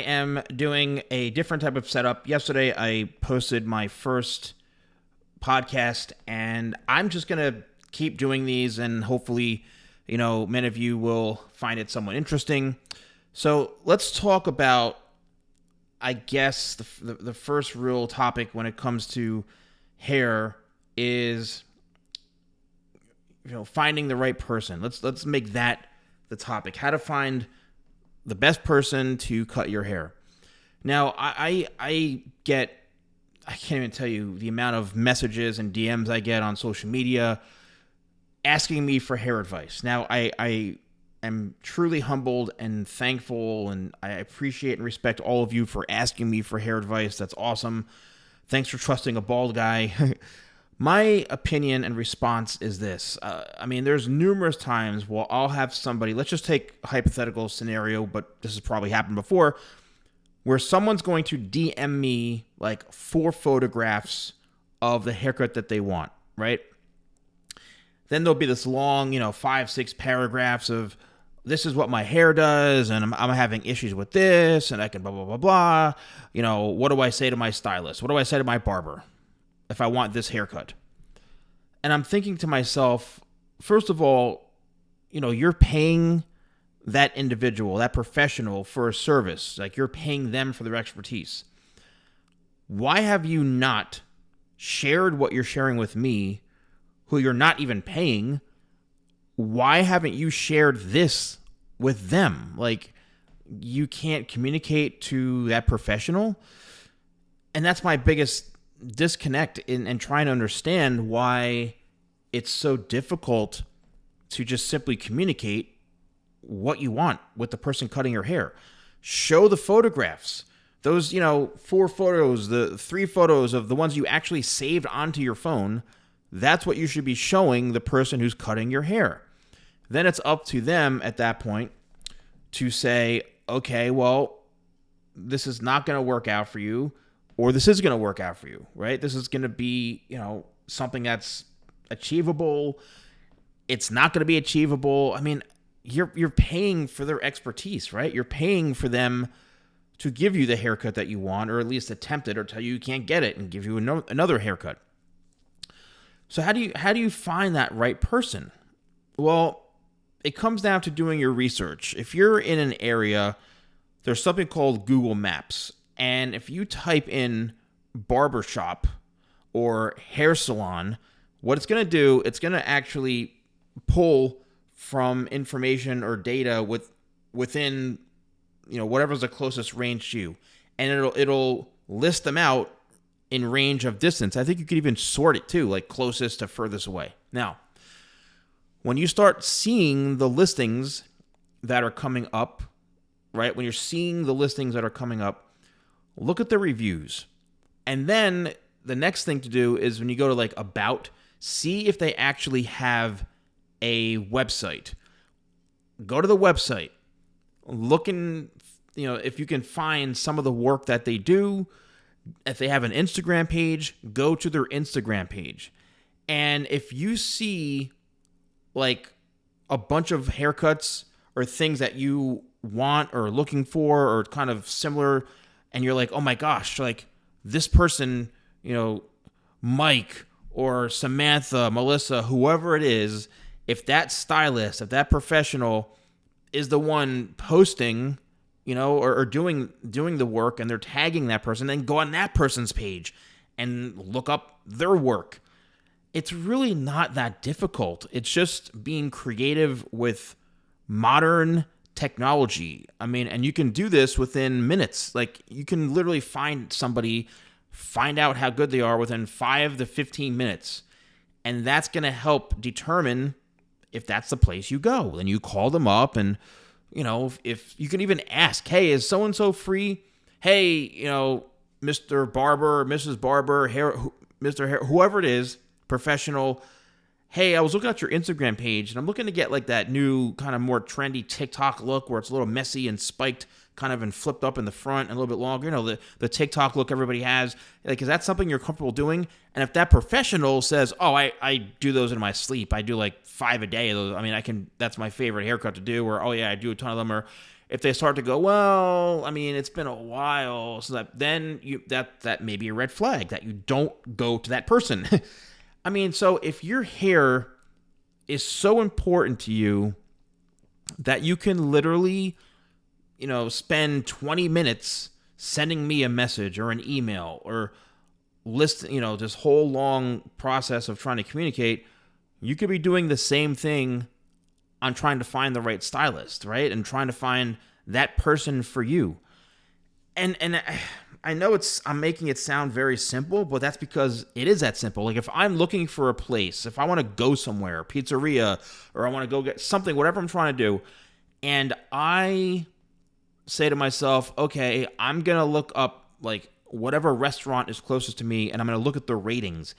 Am doing a different type of setup. Yesterday, I posted my first podcast, and I'm just going to keep doing these, and hopefully, many of you will find it somewhat interesting. So let's talk about, I guess, the first real topic when it comes to hair is, finding the right person. Let's make that the topic. How to find the best person to cut your hair. Now, I can't even tell you the amount of messages and DMs I get on social media asking me for hair advice. Now, I am truly humbled and thankful, and I appreciate and respect all of you for asking me for hair advice. That's awesome. Thanks for trusting a bald guy. My opinion and response is this. There's numerous times where I'll have somebody, let's just take a hypothetical scenario, but this has probably happened before, where someone's going to DM me like 4 photographs of the haircut that they want, right? Then there'll be this long, 5-6 paragraphs of this is what my hair does, and I'm having issues with this, and I can blah, blah, blah, blah. What do I say to my stylist? What do I say to my barber if I want this haircut? And I'm thinking to myself, first of all, you're paying that individual, that professional, for a service. Like, you're paying them for their expertise. Why have you not shared what you're sharing with me, who you're not even paying? Why haven't you shared this with them? Like, you can't communicate to that professional? And that's my biggest disconnect in trying to understand why it's so difficult to just simply communicate what you want with the person cutting your hair. Show the photographs. Those, 4 photos, the 3 photos of the ones you actually saved onto your phone, that's what you should be showing the person who's cutting your hair. Then it's up to them at that point to say, okay, well, this is not going to work out for you, or this is going to work out for you, right? This is going to be, something that's achievable. It's not going to be achievable. You're paying for their expertise, right? You're paying for them to give you the haircut that you want, or at least attempt it, or tell you can't get it and give you another haircut. So how do you find that right person? Well, it comes down to doing your research. If you're in an area, there's something called Google Maps. And if you type in barbershop or hair salon, what it's going to do, it's going to actually pull from information or data within, whatever's the closest range to you. And it'll list them out in range of distance. I think you could even sort it too, like closest to furthest away. Now, when you start seeing the listings that are coming up, right? When you're seeing the listings that are coming up, look at the reviews. And then the next thing to do is when you go to like about, see if they actually have a website. Go to the website. Look in, if you can find some of the work that they do. If they have an Instagram page, go to their Instagram page. And if you see like a bunch of haircuts or things that you want or looking for or kind of similar, and you're like, oh my gosh, like this person, Mike or Samantha, Melissa, whoever it is, if that stylist, if that professional is the one posting, or doing the work, and they're tagging that person, then go on that person's page and look up their work. It's really not that difficult. It's just being creative with modern technology. And you can do this within minutes. Like, you can literally find out how good they are within 5 to 15 minutes. And that's going to help determine if that's the place you go. Then you call them up, and, if you can even ask, hey, is so-and-so free? Hey, Mr. Barber, Mrs. Barber, Mr. Hair, whoever it is, professional, hey, I was looking at your Instagram page, and I'm looking to get like that new kind of more trendy TikTok look where it's a little messy and spiked kind of and flipped up in the front and a little bit longer, the TikTok look everybody has. Like, is that something you're comfortable doing? And if that professional says, oh, I do those in my sleep, I do like 5 a day of those, that's my favorite haircut to do, or, oh yeah, I do a ton of them, or If they start to go, well, I mean, it's been a while, so that may be a red flag that you don't go to that person. I mean, so if your hair is so important to you that you can literally, spend 20 minutes sending me a message or an email or this whole long process of trying to communicate, you could be doing the same thing on trying to find the right stylist, right? And trying to find that person for you. And I know I'm making it sound very simple, but that's because it is that simple. Like if I'm looking for a place, if I want to go somewhere, pizzeria, or I want to go get something, whatever I'm trying to do, and I say to myself, okay, I'm going to look up like whatever restaurant is closest to me, and I'm going to look at the ratings.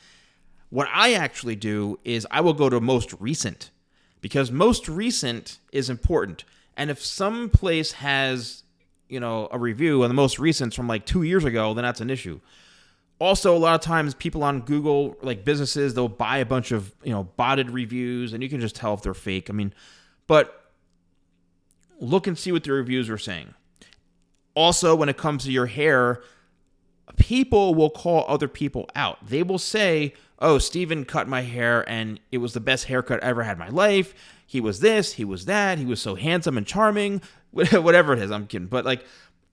What I actually do is I will go to most recent, because most recent is important. And if some place has, a review and the most recent's from like 2 years ago, then that's an issue. Also, a lot of times people on Google, like businesses, they'll buy a bunch of, botted reviews, and you can just tell if they're fake. I mean, but look and see what the reviews are saying. Also, when it comes to your hair, people will call other people out. They will say, oh, Steven cut my hair and it was the best haircut I ever had in my life. He was this, he was that, he was so handsome and charming, whatever it is. I'm kidding. But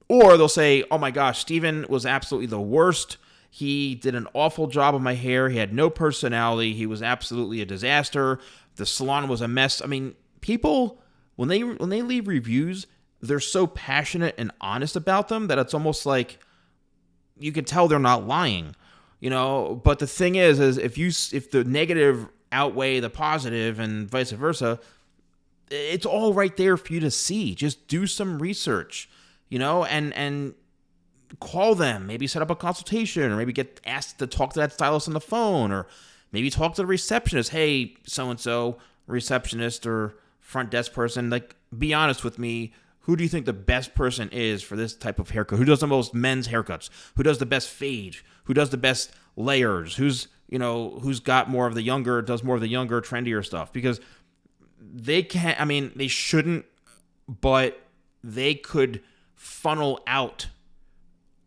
or they'll say, oh my gosh, Steven was absolutely the worst. He did an awful job of my hair. He had no personality. He was absolutely a disaster. The salon was a mess. I mean, people, when they leave reviews, they're so passionate and honest about them that it's almost like you can tell they're not lying, But the thing is if the negative outweigh the positive and vice versa, it's all right there for you to see. Just do some research, and call them. Maybe set up a consultation, or maybe get asked to talk to that stylist on the phone, or maybe talk to the receptionist. Hey, so and so, receptionist or front desk person, be honest with me. Who do you think the best person is for this type of haircut? Who does the most men's haircuts? Who does the best fade? Who does the best layers? Who's got more of the younger, trendier stuff? Because they shouldn't, but they could funnel out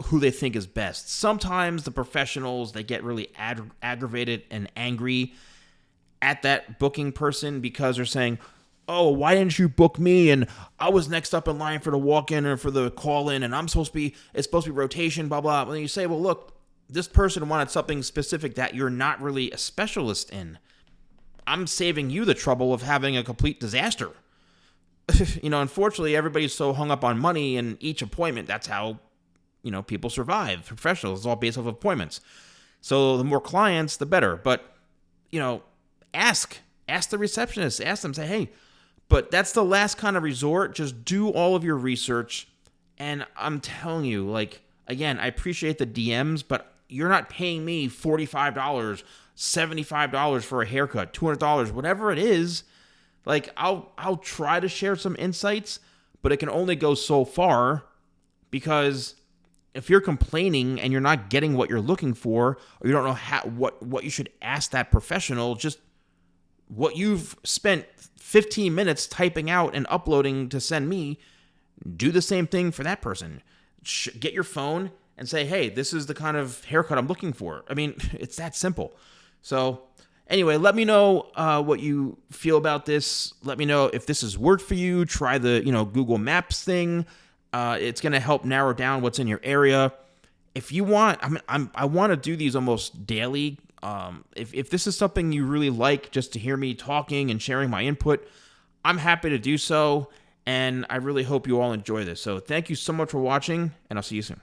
who they think is best. Sometimes the professionals, they get really aggravated and angry at that booking person because they're saying, oh, why didn't you book me? And I was next up in line for the walk-in or for the call-in, and it's supposed to be rotation, blah, blah. And then you say, well, look, this person wanted something specific that you're not really a specialist in. I'm saving you the trouble of having a complete disaster. Unfortunately, everybody's so hung up on money and each appointment. That's how, people survive. Professionals, it's all based off of appointments. So the more clients, the better. But, ask the receptionist. Ask them, say, hey, but that's the last kind of resort. Just do all of your research. And I'm telling you, again, I appreciate the DMs, but you're not paying me $45, $75 for a haircut, $200, whatever it is. I'll try to share some insights, but it can only go so far, because if you're complaining and you're not getting what you're looking for, or you don't know what you should ask that professional, just what you've spent 15 minutes typing out and uploading to send me, do the same thing for that person. Get your phone and say, hey, this is the kind of haircut I'm looking for. I mean, it's that simple. So anyway, let me know what you feel about this. Let me know if this has worked for you. Try the Google Maps thing. It's going to help narrow down what's in your area. If you want, I want to do these almost daily. If this is something you really like, just to hear me talking and sharing my input, I'm happy to do so. And I really hope you all enjoy this. So thank you so much for watching, and I'll see you soon.